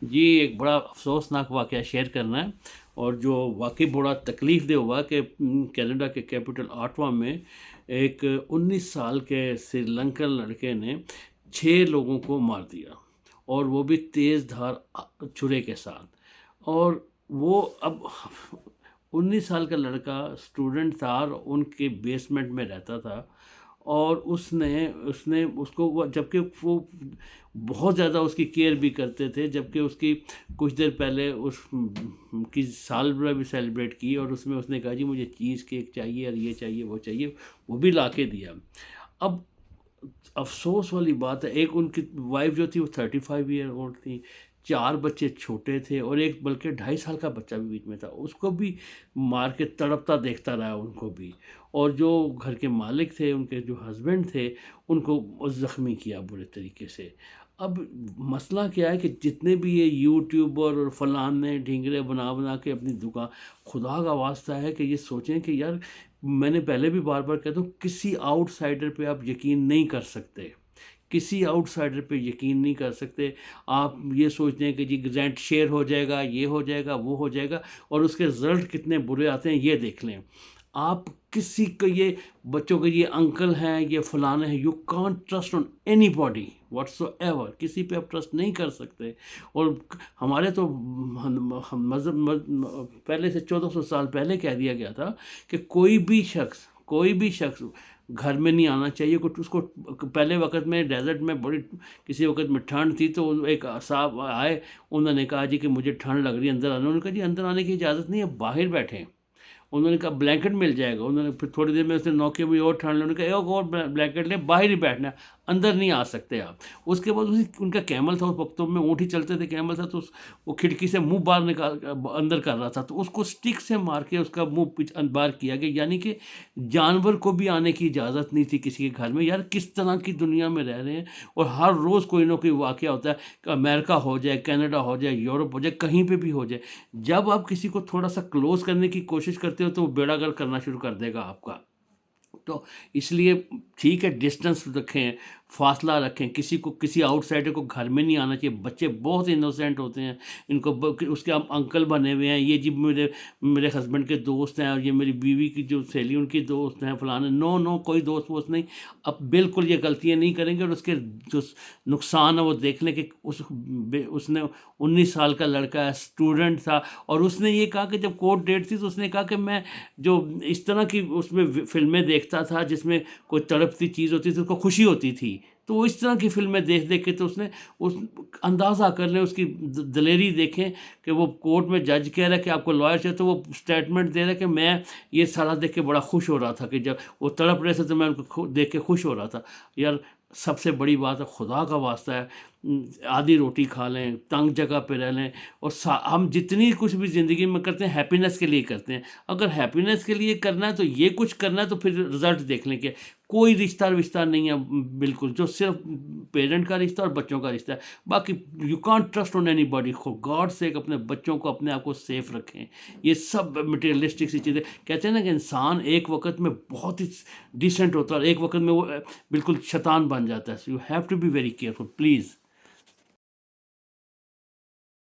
जी, एक बड़ा अफ़सोसनाक वाक़या शेयर करना है और जो वाक़ई बड़ा तकलीफ़देह हुआ कि कनाडा के कैपिटल ऑट्टवा में एक 19 साल के श्रीलंकन लड़के ने 6 लोगों को मार दिया और वो भी तेज़ धार छुरे के साथ। और वो अब 19 साल का लड़का स्टूडेंट था और उनके बेसमेंट में रहता था और उसने उसने उसको वो, जबकि वो बहुत ज़्यादा उसकी केयर भी करते थे, जबकि उसकी कुछ देर पहले उस की सालगिरह भी सेलिब्रेट की और उसमें उसने कहा जी मुझे चीज़ केक चाहिए और ये चाहिए वो चाहिए, वो भी ला के दिया। अब अफ़सोस वाली बात है, एक उनकी वाइफ़ जो थी वो 35 ईयर ओल्ड थी, 4 बच्चे छोटे थे और एक बल्कि 2.5 साल का बच्चा भी बीच में था। उसको भी मार के तड़पता देखता रहा उनको भी। और जो घर के मालिक थे, उनके जो हस्बैंड थे, उनको ज़ख्मी किया बुरे तरीके से। अब मसला क्या है कि जितने भी ये यूट्यूबर और फलाने ढींगरे बना के अपनी दुकान, खुदा का वास्ता है कि ये सोचें कि यार, मैंने पहले भी बार-बार कहता हूँ, किसी आउटसाइडर पे आप यकीन नहीं कर सकते। किसी आउटसाइडर पे यकीन नहीं कर सकते। आप ये सोचते हैं कि जी रेंट शेयर हो जाएगा, ये हो जाएगा, वो हो जाएगा और उसके रिज़ल्ट कितने बुरे आते हैं ये देख लें। आप किसी को ये बच्चों के ये अंकल हैं, ये फलाने हैं, you can't trust on anybody whatsoever, किसी पे आप ट्रस्ट नहीं कर सकते। और हमारे तो मज़हब पहले से 1400 साल पहले कह दिया गया था कि कोई भी शख्स घर में नहीं आना चाहिए। कुछ उसको पहले वक़्त में डेज़र्ट में बड़ी किसी वक़्त में ठंड थी तो एक साहब आए, उन्होंने कहा जी कि मुझे ठंड लग रही है, अंदर आना। उन्होंने कहा जी अंदर आने की इजाज़त नहीं है, बाहर बैठें। उन्होंने कहा ब्लैंकेट मिल जाएगा। उन्होंने फिर थोड़ी देर में उसने नौके में और ठान लिया। उन्होंने कहा एक और ब्लैंकेट ले, बाहर ही बैठना है, अंदर नहीं आ सकते आप। उसके बाद उसी उनका कैमल था, उस वक्तों में ऊँट ही चलते थे, कैमल था, तो वो खिड़की से मुंह बाहर निकाल अंदर कर रहा था, तो उसको स्टिक से मार के उसका मुंह बाहर किया गया। यानी कि जानवर को भी आने की इजाज़त नहीं थी किसी के घर में। यार किस तरह की दुनिया में रह रहे हैं। और हर रोज़ कोई ना कोई वाक़या होता है कि अमेरिका हो जाए, कनाडा हो जाए, यूरोप हो जाए, कहीं पे भी हो जाए। जब आप किसी को थोड़ा-सा क्लोज़ करने की कोशिश करते हो तो वो बेड़ागर्क करना शुरू कर देगा आपका। तो इसलिए ठीक है, डिस्टेंस रखें, फासला रखें, किसी को किसी आउटसाइडर को घर में नहीं आना चाहिए। बच्चे बहुत इनोसेंट होते हैं, इनको उसके हम अंकल बने हुए हैं, ये जी मेरे मेरे हस्बैंड के दोस्त हैं और ये मेरी बीवी की जो सहेली उनकी दोस्त हैं फलाने। नो नो, कोई दोस्त वोस्त नहीं। अब बिल्कुल ये गलतियाँ नहीं करेंगे और उसके जो नुकसान है वो देख लें कि उसने 19 साल का लड़का है, स्टूडेंट था और उसने ये कहा कि जब कोर्ट डेट थी तो उसने कहा कि मैं जो इस तरह की उसमें फ़िल्में देखता था जिसमें कोई तड़पती चीज़ होती थी, उसको खुशी होती थी। तो वो इस तरह की फ़िल्में देख के तो उसने उस अंदाज़ा कर लें, उसकी दलेरी देखें कि वो कोर्ट में जज कह रहा है कि आपको लॉयर चाहिए, तो वो स्टेटमेंट दे रहा है कि मैं ये सारा देख के बड़ा खुश हो रहा था कि जब वो तड़प रहे थे तो मैं उनको देख के खुश हो रहा था। यार सबसे बड़ी बात है, खुदा का वास्ता है, आधी रोटी खा लें, तंग जगह पे रह लें और हम जितनी कुछ भी ज़िंदगी में करते हैं हैप्पीनेस के लिए करते हैं। अगर हैप्पीनेस के लिए करना है तो ये कुछ करना है, तो फिर रिज़ल्ट देख लें कि कोई रिश्ता-विश्ता नहीं है बिल्कुल, जो सिर्फ़ पेरेंट का रिश्ता और बच्चों का रिश्ता है। बाकी you can't trust on anybody. For God sake अपने बच्चों को, अपने आप को सेफ रखें। ये सब मटेरियलिस्टिक सी चीज़ें, कहते हैं ना कि इंसान एक वक़्त में बहुत ही डिसेंट होता है और एक वक़्त में वो बिल्कुल शैतान बन जाता है। So you have to be very careful please.